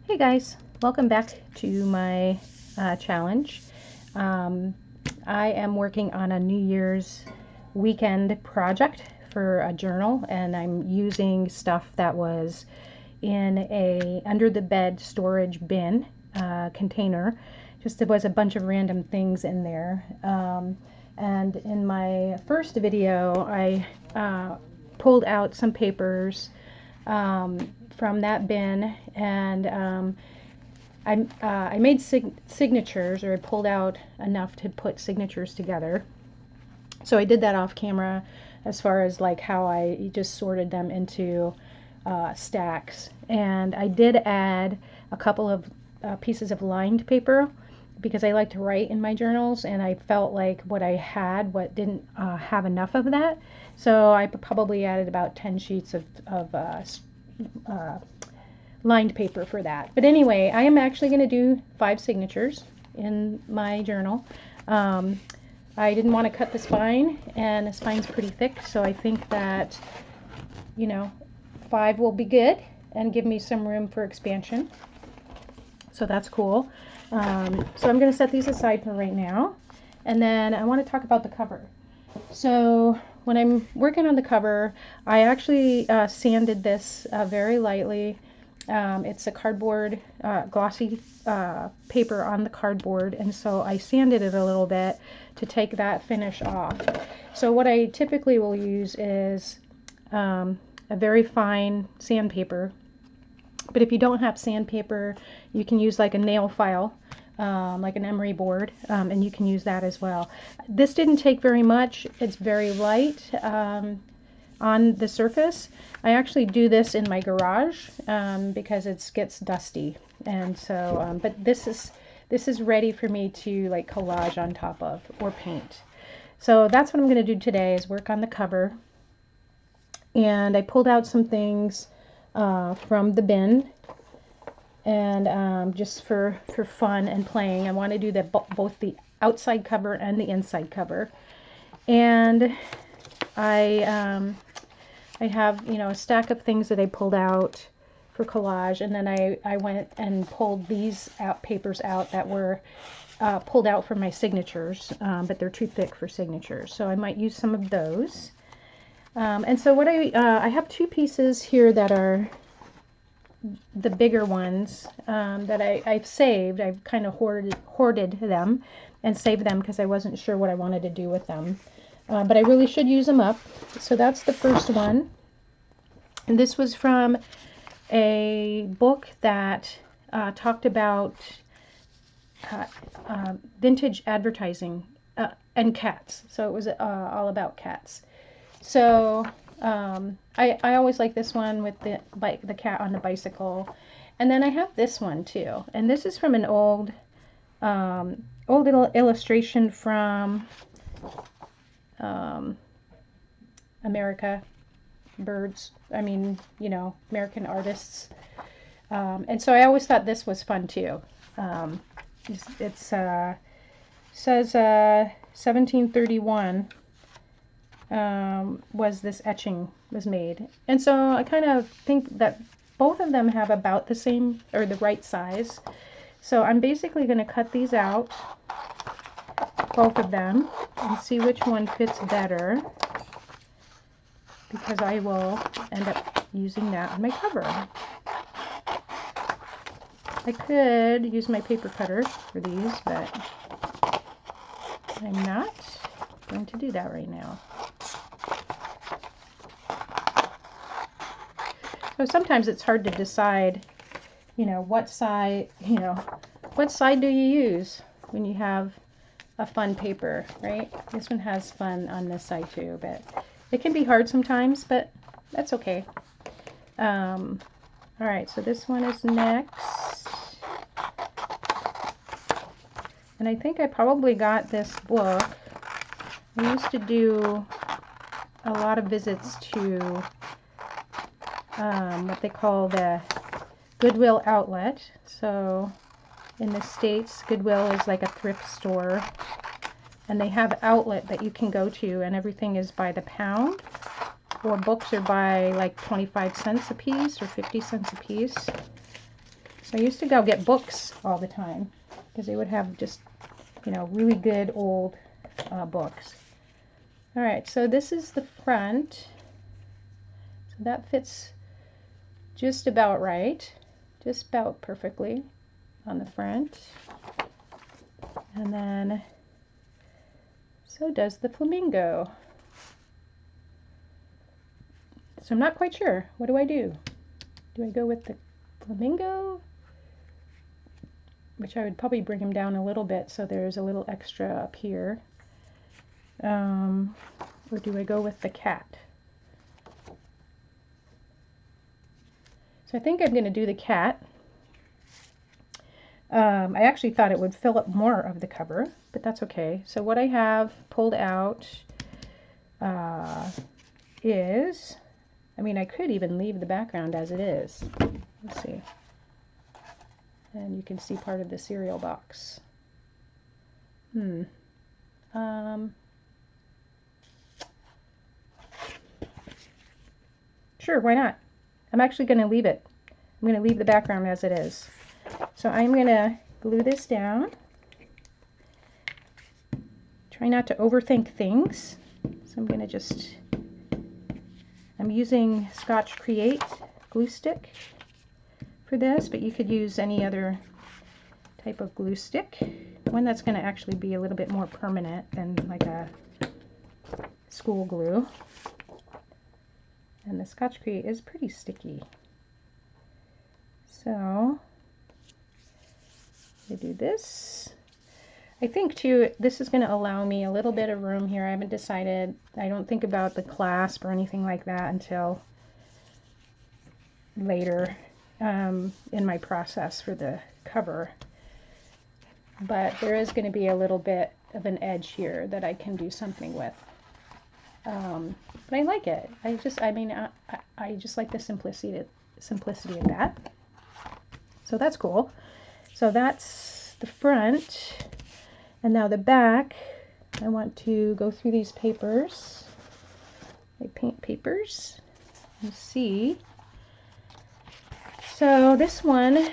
Hey guys, welcome back to my challenge. I am working on a New Year's weekend project for a journal, and I'm using stuff that was in a under the bed storage bin container. Just there was a bunch of random things in there. And in my first video, I pulled out some papers from that bin, and I made signatures, or I pulled out enough to put signatures together. So I did that off camera, as far as like how I just sorted them into stacks. And I did add a couple of pieces of lined paper because I like to write in my journals, and I felt like what I had didn't have enough of that. So I probably added about 10 sheets of lined paper for that. But anyway, I am actually going to do 5 signatures in my journal. I didn't want to cut the spine, and the spine's pretty thick, so I think that, 5 will be good and give me some room for expansion. So that's cool. So I'm going to set these aside for right now, and then I want to talk about the cover. So when I'm working on the cover, I actually sanded this very lightly. It's a cardboard, glossy paper on the cardboard, and so I sanded it a little bit to take that finish off. So what I typically will use is a very fine sandpaper, but if you don't have sandpaper, you can use like a nail file, like an emery board, and you can use that as well. This didn't take very much. It's very light on the surface. I actually do this in my garage because it gets dusty, and so but this is ready for me to like collage on top of or paint. So that's what I'm going to do today, is work on the cover. And I pulled out some things from the bin, and just for fun and playing, I want to do both the outside cover and the inside cover. And I have, a stack of things that I pulled out for collage, and then I went and pulled these papers out that were pulled out for my signatures, but they're too thick for signatures, so I might use some of those. And so what I have 2 pieces here that are the bigger ones that I've saved. I've kind of hoarded them and saved them because I wasn't sure what I wanted to do with them. But I really should use them up. So that's the first one. And this was from a book that talked about vintage advertising and cats. So it was all about cats. So I always like this one with the cat on the bicycle. And then I have this one too. And this is from an old little illustration from American artists. And so I always thought this was fun too. It says 1731 was this etching was made. And so I kind of think that both of them have about the same, or the right size. So I'm basically going to cut these out, both of them, and see which one fits better, because I will end up using that on my cover. I could use my paper cutter for these, but I'm not going to do that right now. So sometimes it's hard to decide, what side do you use when you have a fun paper, right? This one has fun on this side too, but it can be hard sometimes, but that's okay. All right, so this one is next. And I think I probably got this book. I used to do a lot of visits to what they call the Goodwill outlet. So in the States, Goodwill is like a thrift store, and they have outlet that you can go to, and everything is by the pound, or books are by like 25 cents a piece or 50 cents a piece. So I used to go get books all the time because they would have just, you know, really good old books. All right, so this is the front. So that fits just about right, just about perfectly on the front. And then so does the flamingo. So I'm not quite sure. What do I do? Do I go with the flamingo? Which I would probably bring him down a little bit so there's a little extra up here. Or do I go with the cat? So I think I'm going to do the cat. I actually thought it would fill up more of the cover, but that's okay. So what I have pulled out is, I mean, I could even leave the background as it is. Let's see. And you can see part of the cereal box. Sure, why not? I'm actually going to leave it. I'm going to leave the background as it is. So I'm going to glue this down. Try not to overthink things. So I'm going to just, I'm using Scotch Create glue stick for this, but you could use any other type of glue stick. One that's going to actually be a little bit more permanent than like a school glue. And the Scotch Create is pretty sticky. So I do this. I think too, this is going to allow me a little bit of room here. I haven't decided. I don't think about the clasp or anything like that until later in my process for the cover. But there is going to be a little bit of an edge here that I can do something with. But I like it. I just like the simplicity of that. So that's cool. So that's the front. And now the back, I want to go through these papers. I paint papers and see. So this one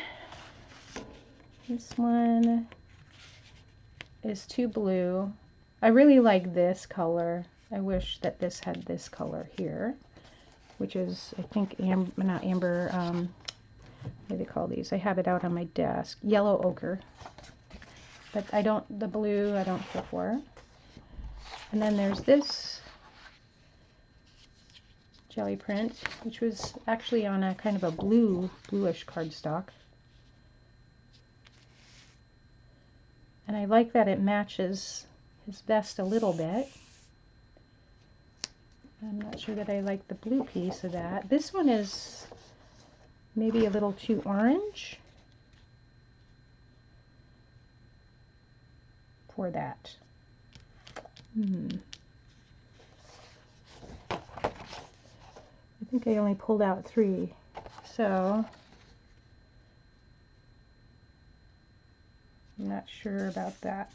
is too blue. I really like this color. I wish that this had this color here, which is, I think, not amber, what do they call these? I have it out on my desk. Yellow ochre. But the blue I don't care for. And then there's this jelly print, which was actually on a kind of a bluish cardstock. And I like that it matches his vest a little bit. I'm not sure that I like the blue piece of that. This one is maybe a little too orange for that. I think I only pulled out 3. So I'm not sure about that.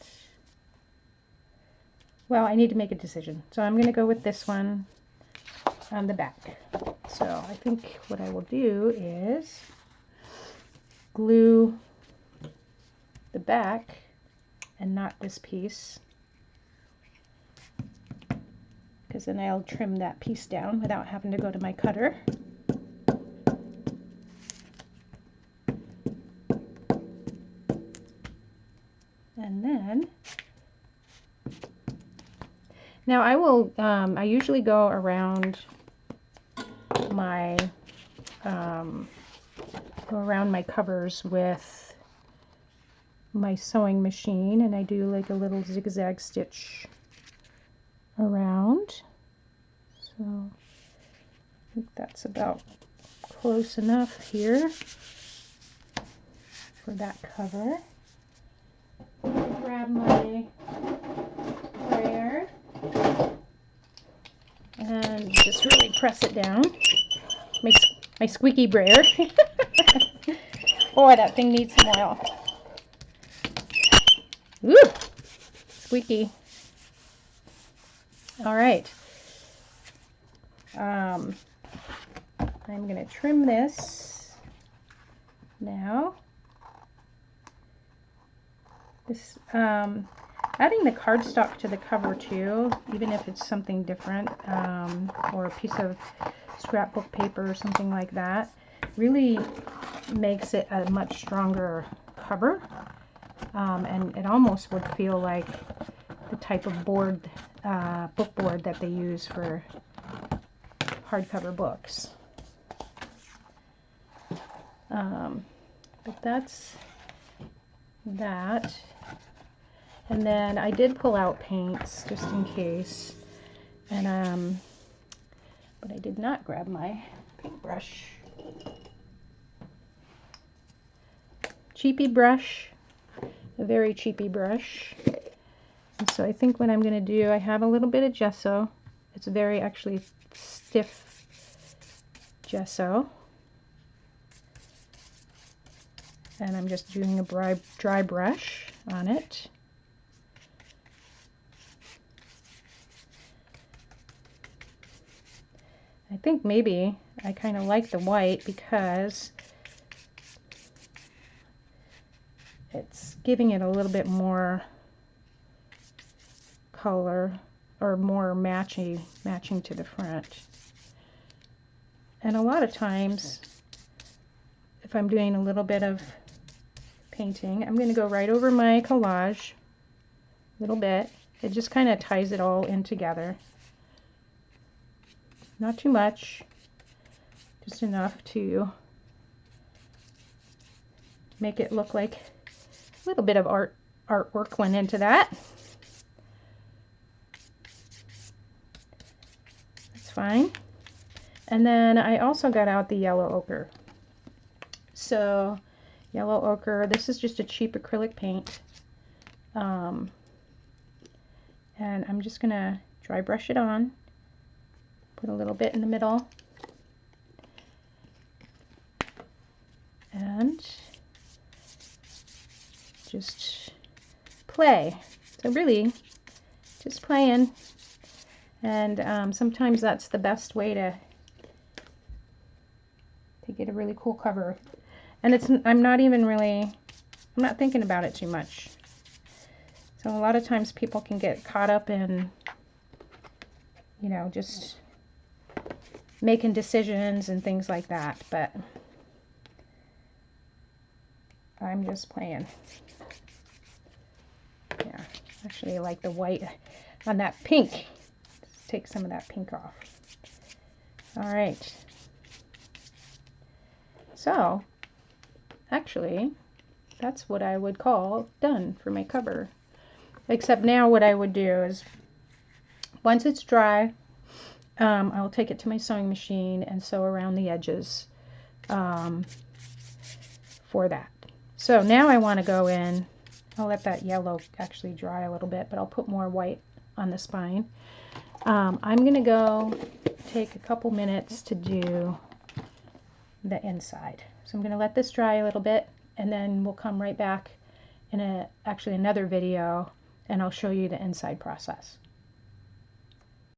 Well, I need to make a decision. So I'm going to go with this one on the back. So I think what I will do is glue the back and not this piece, because then I'll trim that piece down without having to go to my cutter. And then, now I will, I usually go around my, covers with my sewing machine, and I do like a little zigzag stitch around. So I think that's about close enough here for that cover. Grab my brayer and just really press it down. My squeaky brayer. Boy, that thing needs some oil. Woo! Squeaky. All right. I'm going to trim this now. This adding the cardstock to the cover too, even if it's something different, or a piece of scrapbook paper or something like that, really makes it a much stronger cover, and it almost would feel like the type of board, book board that they use for hardcover books. But that's that. And then I did pull out paints just in case, and but I did not grab my paintbrush. Cheapy brush, a very cheapy brush. And so I think what I'm going to do, I have a little bit of gesso. It's very actually stiff gesso. And I'm just doing a dry brush on it. I think maybe I kind of like the white because it's giving it a little bit more color, or more matching to the front. And a lot of times, if I'm doing a little bit of painting, I'm going to go right over my collage a little bit. It just kind of ties it all in together. Not too much, just enough to make it look like a little bit of artwork went into that. That's fine. And then I also got out the yellow ochre. So yellow ochre, this is just a cheap acrylic paint. And I'm just going to dry brush it on. Put a little bit in the middle. And just play. So really, just playing. And sometimes that's the best way to get a really cool cover. And I'm not thinking about it too much. So a lot of times people can get caught up in, you know, just making decisions and things like that, but I'm just playing. Yeah, actually I like the white on that pink. Let's take some of that pink off. All right. So, actually, that's what I would call done for my cover. Except now what I would do is, once it's dry, I'll take it to my sewing machine and sew around the edges for that. So now I want to go in, I'll let that yellow actually dry a little bit, but I'll put more white on the spine. I'm going to go take a couple minutes to do the inside. So I'm going to let this dry a little bit, and then we'll come right back in actually another video, and I'll show you the inside process.